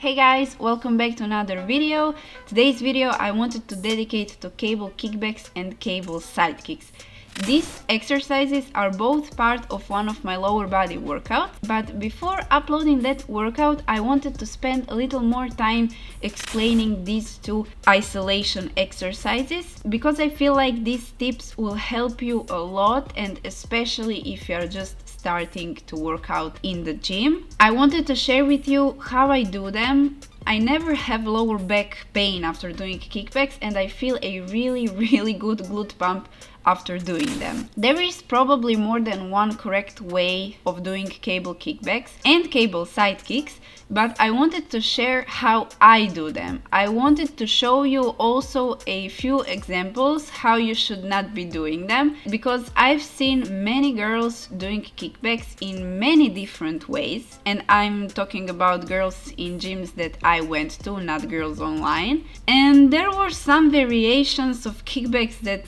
Hey guys, welcome back to another video. Today's video I wanted to dedicate to cable kickbacks and cable sidekicks. These exercises are both part of one of my lower body workouts, but before uploading that workout I wanted to spend a little more time explaining these two isolation exercises because I feel like these tips will help you a lot, and especially if you are just starting to work out in the gym. I wanted to share with you how I do them. I never have lower back pain after doing kickbacks, and I feel a really good glute pump after doing them. There is probably more than one correct way of doing cable kickbacks and cable sidekicks, but I wanted to share how I do them. I wanted to show you also a few examples how you should not be doing them, because I've seen many girls doing kickbacks in many different ways, and I'm talking about girls in gyms that I went to, not girls online. And there were some variations of kickbacks that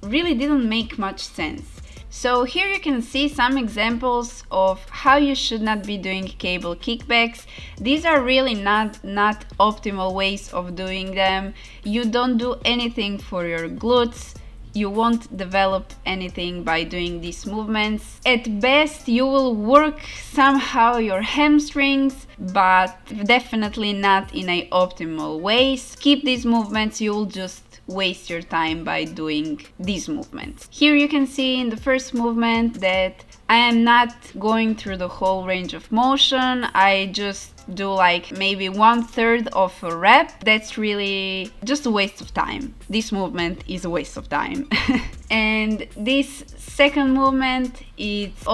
really didn't make much sense. So here you can see some examples of how you should not be doing cable kickbacks. These are really not optimal ways of doing them. You don't do anything for your glutes. You won't develop anything by doing these movements. At best, you will work somehow your hamstrings, but definitely not in an optimal way. Skip these movements, you will just waste your time by doing these movements. Here you can see in the first movement that I am not going through the whole range of motion. I just do like maybe 1/3 of a rep. That's really just a waste of time. This movement is a waste of time. And this second movement, it's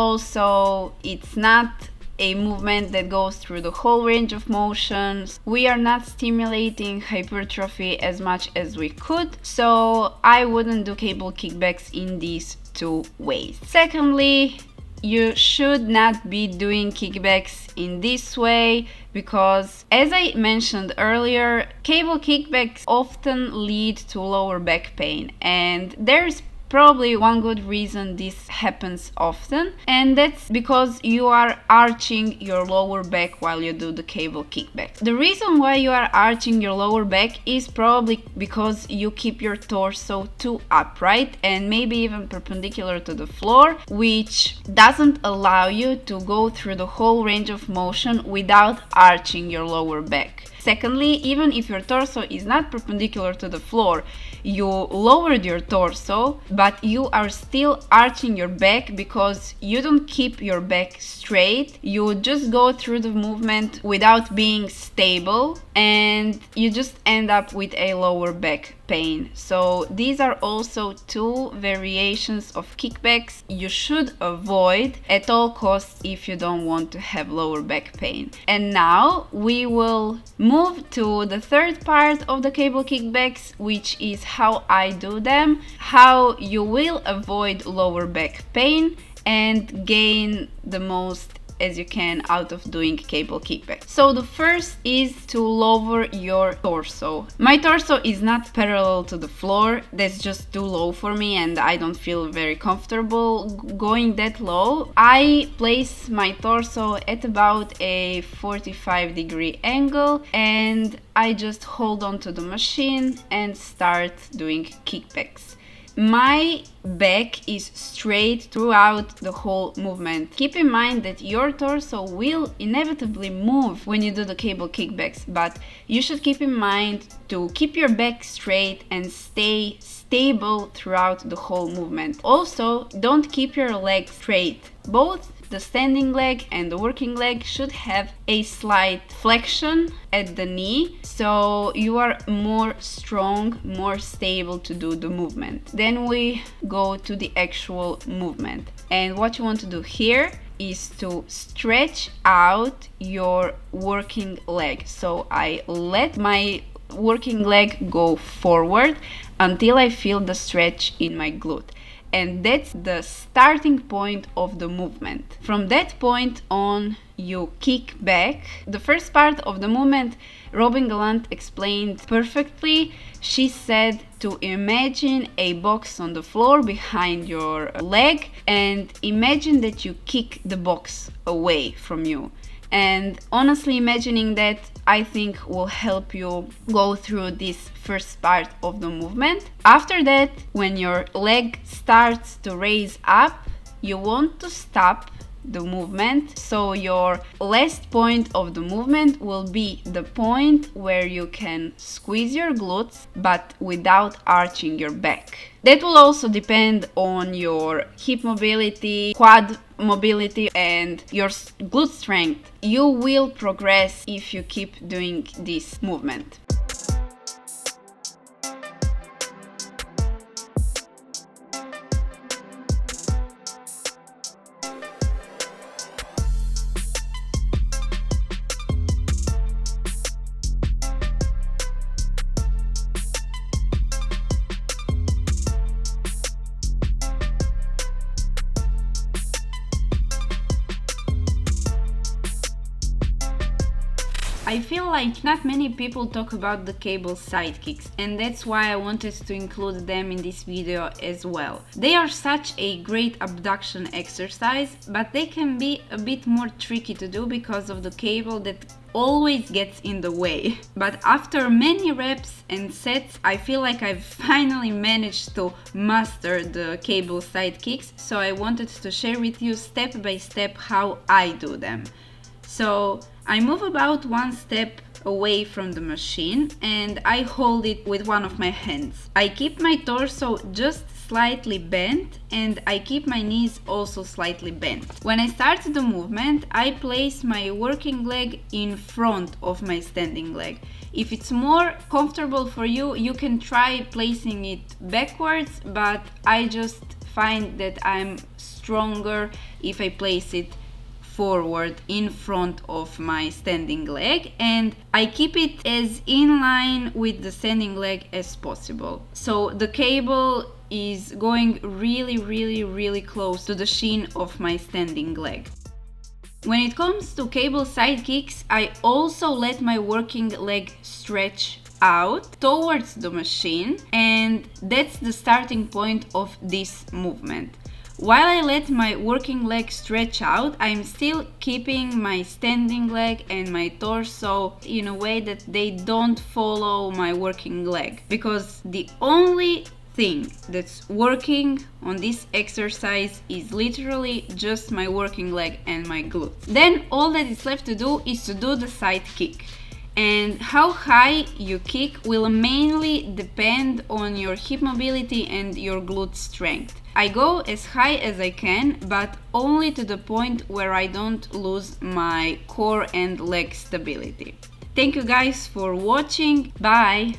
not a movement that goes through the whole range of motions. We are not stimulating hypertrophy as much as we could, so I wouldn't do cable kickbacks in these two ways. Secondly, you should not be doing kickbacks in this way because, as I mentioned earlier, cable kickbacks often lead to lower back pain, and there's probably one good reason this happens often, and that's because you are arching your lower back while you do the cable kickback. The reason why you are arching your lower back is probably because you keep your torso too upright and maybe even perpendicular to the floor, which doesn't allow you to go through the whole range of motion without arching your lower back. Secondly, even if your torso is not perpendicular to the floor, you lowered your torso, but you are still arching your back because you don't keep your back straight. You just go through the movement without being stable, and you just end up with a lower back pain. So these are also two variations of kickbacks you should avoid at all costs if you don't want to have lower back pain. And now we will move to the third part of the cable kickbacks, which is how I do them, how you will avoid lower back pain and gain the most as you can out of doing cable kickback. So the first is to lower your torso. My torso is not parallel to the floor. That's just too low for me, and I don't feel very comfortable going that low. I place my torso at about a 45-degree angle, and I just hold on to the machine and start doing kickbacks. My back is straight throughout the whole movement. Keep in mind that your torso will inevitably move when you do the cable kickbacks, but you should keep in mind to keep your back straight and stay stable throughout the whole movement. Also, don't keep your legs straight. Both the standing leg and the working leg should have a slight flexion at the knee, so you are more strong, more stable to do the movement. Then we go to the actual movement, and what you want to do here is to stretch out your working leg. So I let my working leg go forward until I feel the stretch in my glute. And that's the starting point of the movement. From that point on, you kick back. The first part of the movement, Robin Gallant explained perfectly. She said to to imagine a box on the floor behind your leg, and imagine that you kick the box away from you. And honestly, imagining that, I think, will help you go through this first part of the movement. After that, when your leg starts to raise up, you want to stop the movement, so your last point of the movement will be the point where you can squeeze your glutes but without arching your back. That will also depend on your hip mobility, quad mobility, and your glute strength. You will progress if you keep doing this movement. I feel like not many people talk about the cable sidekicks, and that's why I wanted to include them in this video as well. They are such a great abduction exercise, but they can be a bit more tricky to do because of the cable that always gets in the way. But after many reps and sets, I feel like I've finally managed to master the cable sidekicks, so I wanted to share with you step by step how I do them. So I move about one step away from the machine and I hold it with one of my hands. I keep my torso just slightly bent and I keep my knees also slightly bent. When I start the movement, I place my working leg in front of my standing leg. If it's more comfortable for you, you can try placing it backwards, but I just find that I'm stronger if I place it forward in front of my standing leg, and I keep it as in line with the standing leg as possible. So the cable is going really close to the shin of my standing leg. When it comes to cable sidekicks, I also let my working leg stretch out towards the machine, and that's the starting point of this movement. While I let my working leg stretch out, I'm still keeping my standing leg and my torso in a way that they don't follow my working leg, because the only thing that's working on this exercise is literally just my working leg and my glutes. Then all that is left to do is to do the side kick. And how high you kick will mainly depend on your hip mobility and your glute strength. I go as high as I can, but only to the point where I don't lose my core and leg stability. Thank you guys for watching. Bye!